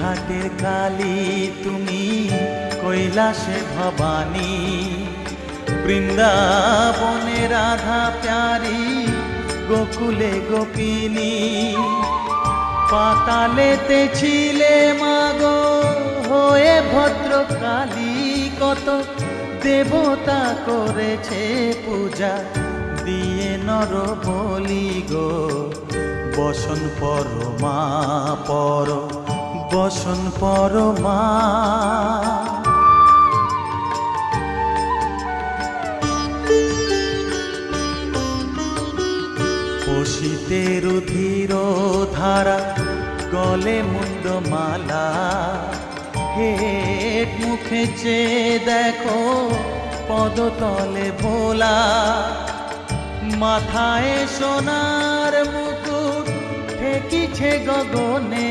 ঘাটের কালী তুমি, কৈলাসে ভবানী, বৃন্দাবনে রাধা প্যারি, গোকুলে গোপিনী। পাতালেতে ছিলে মাগো হয়ে ভদ্রকালী, কত দেবতা করেছে পূজা দিয়ে নর বলি গো। বসন পরমা পর, বসন পরমা। পশিতে রুধির ধারা, গলে মুন্ডমালা, হেট মুখে চেয়ে দেখো পদতলে ভোলা। মাথায় সোনার মুকুট ঠেকিছে গগনে,